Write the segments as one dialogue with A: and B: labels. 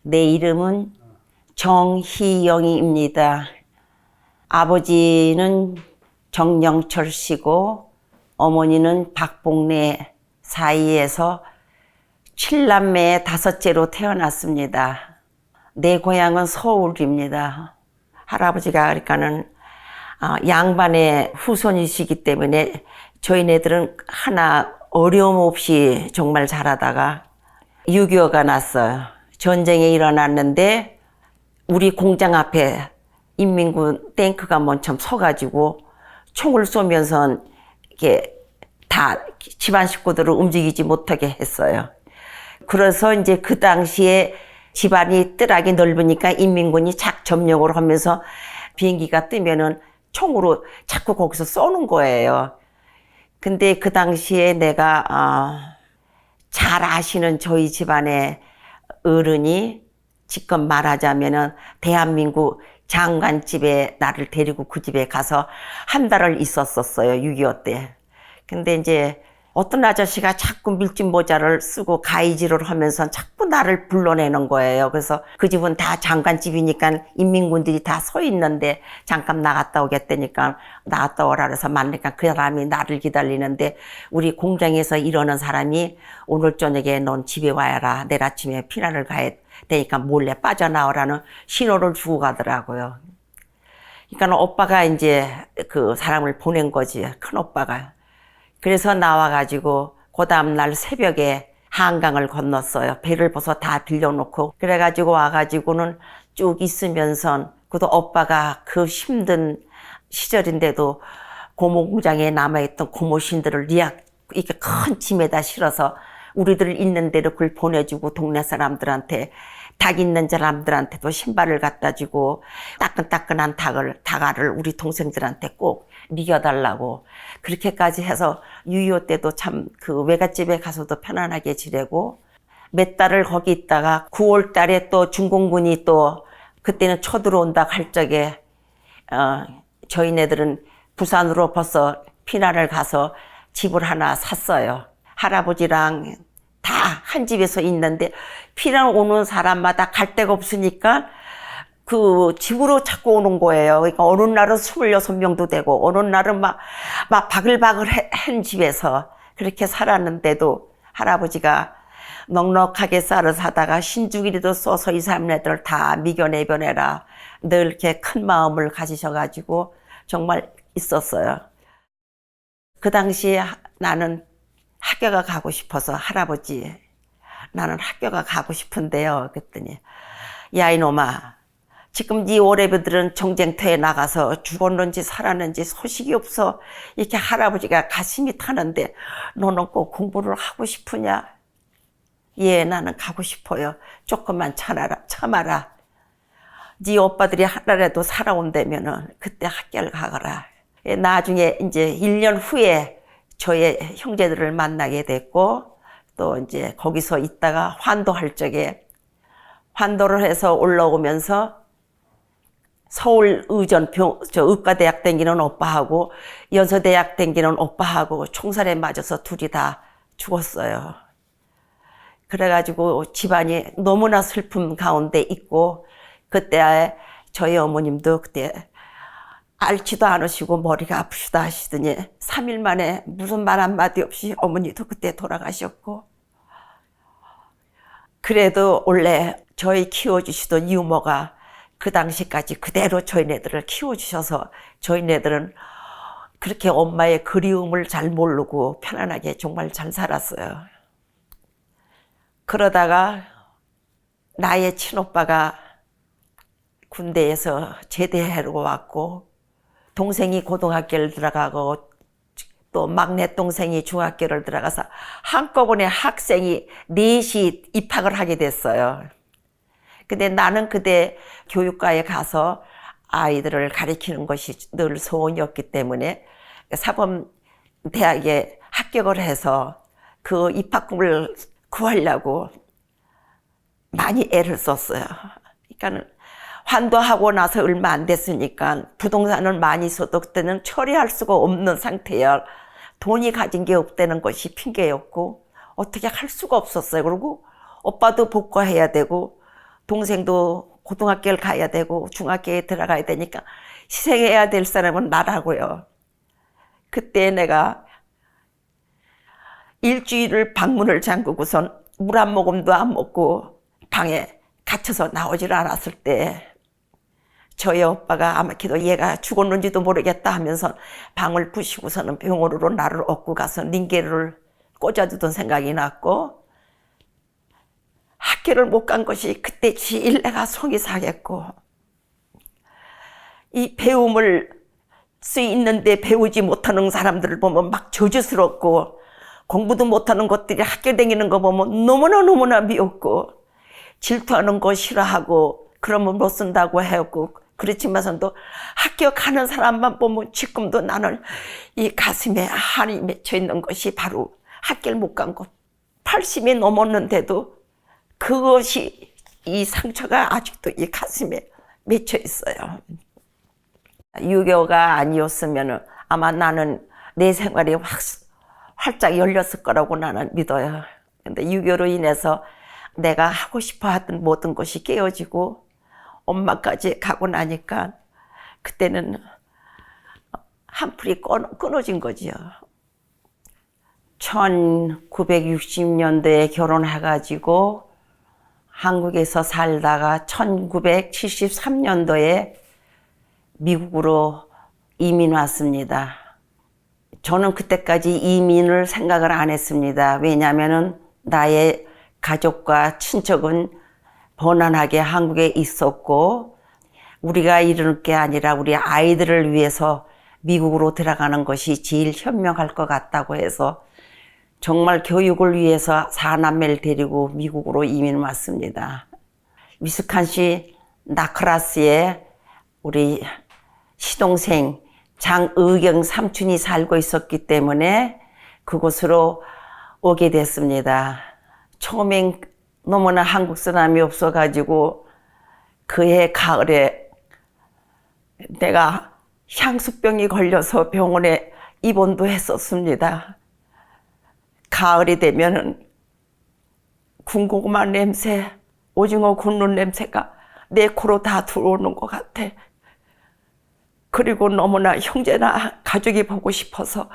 A: 내 이름은 정희영입니다. 아버지는 정영철 씨고 어머니는 박복래 사이에서 7남매의 5째로 태어났습니다. 내 고향은 서울입니다. 할아버지가 그러니까는 양반의 후손이시기 때문에 저희네들은 하나 어려움 없이 정말 잘하다가 6.25가 났어요. 전쟁이 일어났는데 우리 공장 앞에 인민군 탱크가 먼저 서가지고 총을 쏘면서 이렇게 다 집안 식구들을 움직이지 못하게 했어요. 그래서 이제 그 당시에 집안이 뜰하게 넓으니까 인민군이 착 점령을 하면서 비행기가 뜨면은 총으로 자꾸 거기서 쏘는 거예요. 근데 그 당시에 내가 잘 아시는 저희 집안의 어른이 직접 말하자면은 대한민국 장관집에 나를 데리고 그 집에 가서 한 달을 있었었어요. 6.25 때. 근데 이제 어떤 아저씨가 자꾸 밀짚 모자를 쓰고 가위질을 하면서 자꾸 나를 불러내는 거예요. 그래서 그 집은 다 장관집이니까 인민군들이 다 서 있는데 잠깐 나갔다 오겠다니까 나갔다 오라 그래서 만나니까 그 사람이 나를 기다리는데 우리 공장에서 일하는 사람이 오늘 저녁에 넌 집에 와야라. 내일 아침에 피난을 가야 되니까 몰래 빠져나오라는 신호를 주고 가더라고요. 그러니까 오빠가 이제 그 사람을 보낸 거지. 큰 오빠가. 그래서 나와가지고 그 다음날 새벽에 한강을 건넜어요. 배를 벌써 다 빌려놓고 그래가지고 와가지고는 쭉 있으면서 그도 오빠가 그 힘든 시절인데도 고모공장에 남아있던 고모신들을 이렇게 큰 짐에다 실어서 우리들 있는 데로 그걸 보내주고 동네 사람들한테 닭 있는 사람들한테도 신발을 갖다 주고 따끈따끈한 닭알을 우리 동생들한테 꼭 먹여달라고 그렇게까지 해서 6.25 때도 참 그 외갓집에 가서도 편안하게 지내고 몇 달을 거기 있다가 9월 달에 또 중공군이 또 그때는 쳐들어온다 할 적에 저희네들은 부산으로 벌써 피난을 가서 집을 하나 샀어요. 할아버지랑 다 한 집에서 있는데 피난 오는 사람마다 갈 데가 없으니까 그 집으로 자꾸 오는 거예요. 그러니까 어느 날은 26명도 되고 어느 날은 막 바글바글 한 집에서 그렇게 살았는데도 할아버지가 넉넉하게 쌀을 사다가 신주기리도 써서 이 사람네들 다 미겨내보내라 늘 이렇게 큰 마음을 가지셔가지고 정말 있었어요. 그 당시에 나는 학교가 가고 싶어서 할아버지 나는 학교가 가고 싶은데요. 그랬더니 야 이놈아 지금 네 오래비들은 전쟁터에 나가서 죽었는지 살았는지 소식이 없어. 이렇게 할아버지가 가슴이 타는데 너는 꼭 공부를 하고 싶으냐? 예 나는 가고 싶어요. 조금만 참아라. 네 오빠들이 하나라도 살아온다면은 그때 학교를 가거라. 나중에 이제 1년 후에 저의 형제들을 만나게 됐고 또 이제 거기서 있다가 환도할 적에 환도를 해서 올라오면서 서울 의과대학 다니는 오빠하고 연서대학 다니는 오빠하고 총살에 맞아서 둘이 다 죽었어요. 그래가지고 집안이 너무나 슬픔 가운데 있고 그때 저희 어머님도 그때 앓지도 않으시고 머리가 아프시다 하시더니 3일 만에 무슨 말 한마디 없이 어머니도 그때 돌아가셨고 그래도 원래 저희 키워주시던 이모가 그 당시까지 그대로 저희네들을 키워주셔서 저희네들은 그렇게 엄마의 그리움을 잘 모르고 편안하게 정말 잘 살았어요. 그러다가 나의 친오빠가 군대에서 제대하러 왔고 동생이 고등학교를 들어가고 또 막내 동생이 중학교를 들어가서 한꺼번에 학생이 넷이 입학을 하게 됐어요. 근데 나는 그때 교육과에 가서 아이들을 가르치는 것이 늘 소원이었기 때문에 사범대학에 합격을 해서 그 입학금을 구하려고 많이 애를 썼어요. 그러니까 환도하고 나서 얼마 안 됐으니까 부동산을 많이 써도 그때는 처리할 수가 없는 상태야. 돈이 가진 게 없다는 것이 핑계였고 어떻게 할 수가 없었어요. 그리고 오빠도 복과해야 되고 동생도 고등학교를 가야 되고 중학교에 들어가야 되니까 희생해야 될 사람은 나라고요. 그때 내가 일주일을 방문을 잠그고선 물 한 모금도 안 먹고 방에 갇혀서 나오질 않았을 때 저희 오빠가 아마도 얘가 죽었는지도 모르겠다 하면서 방을 부시고서는 병원으로 나를 업고 가서 링겔을 꽂아주던 생각이 났고, 학교를 못 간 것이 그때 제일 내가 속이 상했고, 이 배움을 수 있는데 배우지 못하는 사람들을 보면 막 저주스럽고, 공부도 못하는 것들이 학교 다니는 거 보면 너무나 미웠고, 질투하는 거 싫어하고, 그러면 못 쓴다고 했고, 그렇지만서도 학교 가는 사람만 보면 지금도 나는 이 가슴에 한이 맺혀 있는 것이 바로 학교를 못 간 것. 80이 넘었는데도 그것이, 이 상처가 아직도 이 가슴에 맺혀 있어요. 유교가 아니었으면 아마 나는 내 생활이 활짝 열렸을 거라고 나는 믿어요. 근데 유교로 인해서 내가 하고 싶어 하던 모든 것이 깨어지고 엄마까지 가고 나니까 그때는 한풀이 끊어진 거지요. 1960년대에 결혼해가지고 한국에서 살다가 1973년도에 미국으로 이민 왔습니다. 저는 그때까지 이민을 생각을 안 했습니다. 왜냐하면 나의 가족과 친척은 번안하게 한국에 있었고, 우리가 이럴 게 아니라 우리 아이들을 위해서 미국으로 들어가는 것이 제일 현명할 것 같다고 해서 정말 교육을 위해서 4남매를 데리고 미국으로 이민 왔습니다. 위스콘신 나크라스에 우리 시동생 장의경 삼촌이 살고 있었기 때문에 그곳으로 오게 됐습니다. 처음엔 너무나 한국 사람이 없어가지고 그해 가을에 내가 향수병이 걸려서 병원에 입원도 했었습니다. 가을이 되면은 군고구마 냄새, 오징어 굽는 냄새가 내 코로 다 들어오는 것 같아. 그리고 너무나 형제나 가족이 보고 싶어서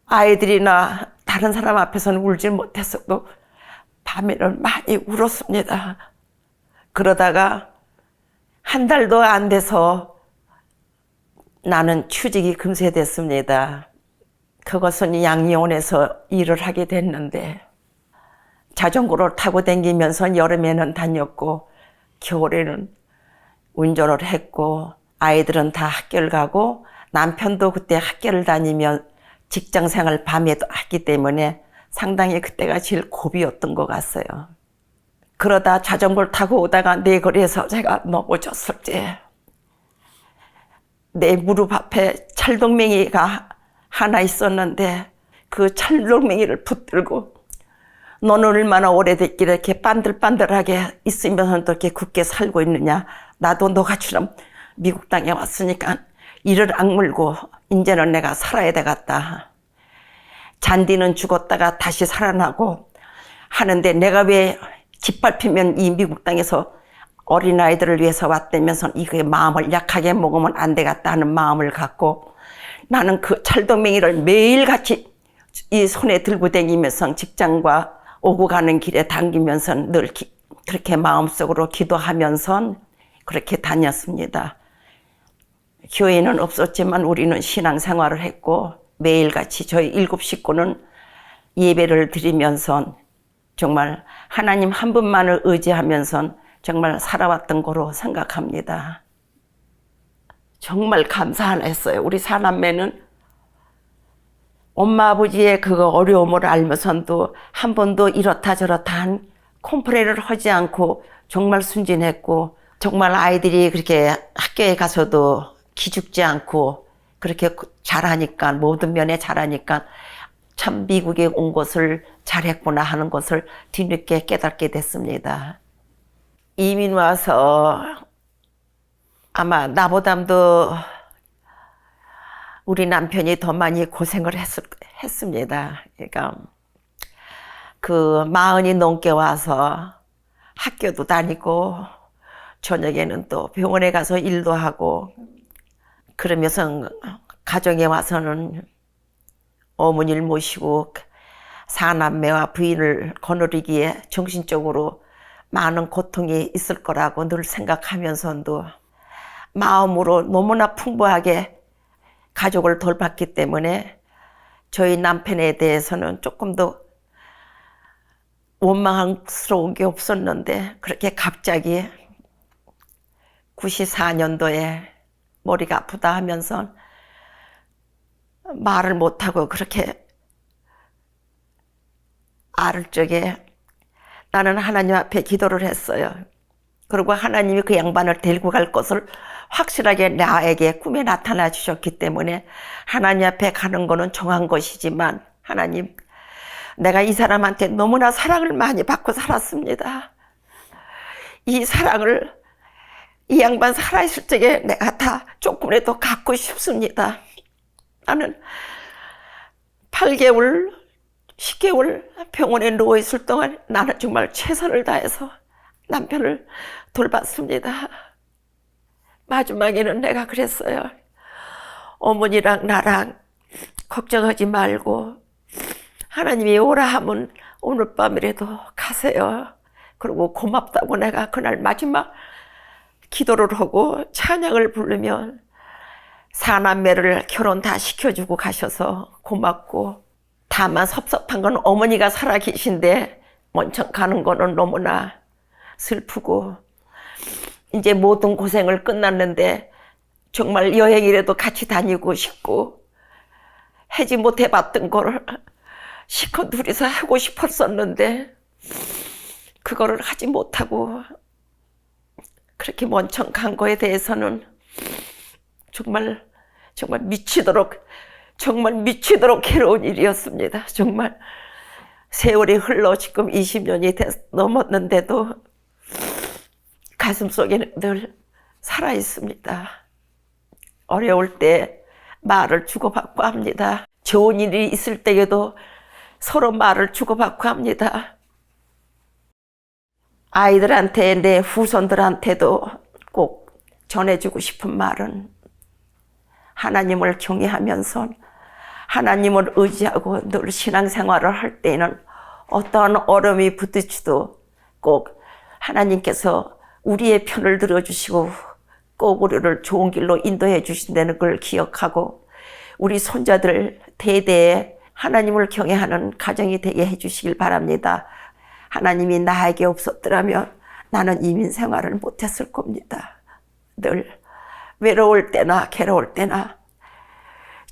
A: 아이들이나 다른 사람 앞에서는 울지 못했어도 밤에는 많이 울었습니다. 그러다가 한 달도 안 돼서 나는 취직이 금세됐습니다. 그것은 양리원에서 일을 하게 됐는데 자전거를 타고 다니면서 여름에는 다녔고 겨울에는 운전을 했고, 아이들은 다 학교를 가고 남편도 그때 학교를 다니면 직장생활 밤에도 하기 때문에 상당히 그때가 제일 고비였던 것 같아요. 그러다 자전거를 타고 오다가 내거리에서 제가 넘어졌을 때 내 무릎 앞에 찰동맹이가 하나 있었는데 그 찰동맹이를 붙들고 너는 얼마나 오래됐길래 이렇게 반들반들하게 있으면서 또 이렇게 굳게 살고 있느냐. 나도 너가처럼 미국 땅에 왔으니까 이를 악물고 이제는 내가 살아야 되겠다. 잔디는 죽었다가 다시 살아나고 하는데 내가 왜 짓밟히면 이 미국 땅에서 어린아이들을 위해서 왔다면서 이게 마음을 약하게 먹으면 안 되겠다 하는 마음을 갖고 나는 그 찰동맹이를 매일같이 이 손에 들고 다니면서 직장과 오고 가는 길에 당기면서 늘 그렇게 마음속으로 기도하면서 그렇게 다녔습니다. 교회는 없었지만 우리는 신앙생활을 했고 매일같이 저희 7 식구는 예배를 드리면서 정말 하나님 한 분만을 의지하면서 정말 살아왔던 거로 생각합니다. 정말 감사했어요. 우리 사남매는 엄마 아버지의 그 어려움을 알면서도 한 번도 이렇다 저렇다 한 콤플레인을 하지 않고 정말 순진했고, 정말 아이들이 그렇게 학교에 가서도 기죽지 않고 그렇게 잘하니까, 모든 면에 잘하니까 참 미국에 온 것을 잘했구나 하는 것을 뒤늦게 깨닫게 됐습니다. 이민 와서 아마 나보다도 우리 남편이 더 많이 고생을 했습니다. 그러니까 그 40이 넘게 와서 학교도 다니고 저녁에는 또 병원에 가서 일도 하고 그러면서 가정에 와서는 어머니를 모시고 사남매와 부인을 거느리기에 정신적으로 많은 고통이 있을 거라고 늘 생각하면서도 마음으로 너무나 풍부하게 가족을 돌봤기 때문에 저희 남편에 대해서는 조금 더 원망스러운 게 없었는데 그렇게 갑자기 94년도에 머리가 아프다 하면서 말을 못하고 그렇게 앓을 적에 나는 하나님 앞에 기도를 했어요. 그리고 하나님이 그 양반을 데리고 갈 것을 확실하게 나에게 꿈에 나타나 주셨기 때문에 하나님 앞에 가는 거는 정한 것이지만 하나님, 내가 이 사람한테 너무나 사랑을 많이 받고 살았습니다. 이 사랑을 이 양반 살아있을 적에 내가 다 조금이라도 갖고 싶습니다. 나는 8개월, 10개월 병원에 누워있을 동안 나는 정말 최선을 다해서 남편을 돌봤습니다. 마지막에는 내가 그랬어요. 어머니랑 나랑 걱정하지 말고 하나님이 오라 하면 오늘 밤이라도 가세요. 그리고 고맙다고 내가 그날 마지막 기도를 하고 찬양을 부르면 사남매를 결혼 다 시켜주고 가셔서 고맙고, 다만 섭섭한 건 어머니가 살아계신데 먼저 가는 거는 너무나 슬프고, 이제 모든 고생을 끝났는데 정말 여행이라도 같이 다니고 싶고 하지 못해봤던 거를 실컷 둘이서 하고 싶었었는데 그거를 하지 못하고 그렇게 먼저 간 거에 대해서는 정말 미치도록 괴로운 일이었습니다. 정말 세월이 흘러 지금 20년이 넘었는데도 가슴속에는 늘 살아있습니다. 어려울 때 말을 주고받고 합니다. 좋은 일이 있을 때에도 서로 말을 주고받고 합니다. 아이들한테, 내 후손들한테도 꼭 전해주고 싶은 말은 하나님을 경외하면서 하나님을 의지하고 늘 신앙생활을 할 때는 어떠한 어려움이 부딪혀도 꼭 하나님께서 우리의 편을 들어주시고 꼭 우리를 좋은 길로 인도해 주신다는 걸 기억하고 우리 손자들 대대에 하나님을 경외하는 가정이 되게 해주시길 바랍니다. 하나님이 나에게 없었더라면 나는 이민 생활을 못했을 겁니다. 늘 외로울 때나 괴로울 때나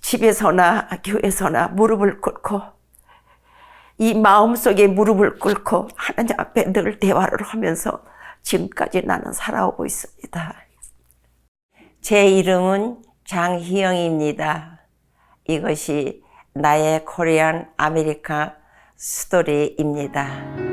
A: 집에서나 교회에서나 무릎을 꿇고 이 마음속에 무릎을 꿇고 하나님 앞에 늘 대화를 하면서 지금까지 나는 살아오고 있습니다. 제 이름은 장희영입니다. 이것이 나의 코리안 아메리카 스토리입니다.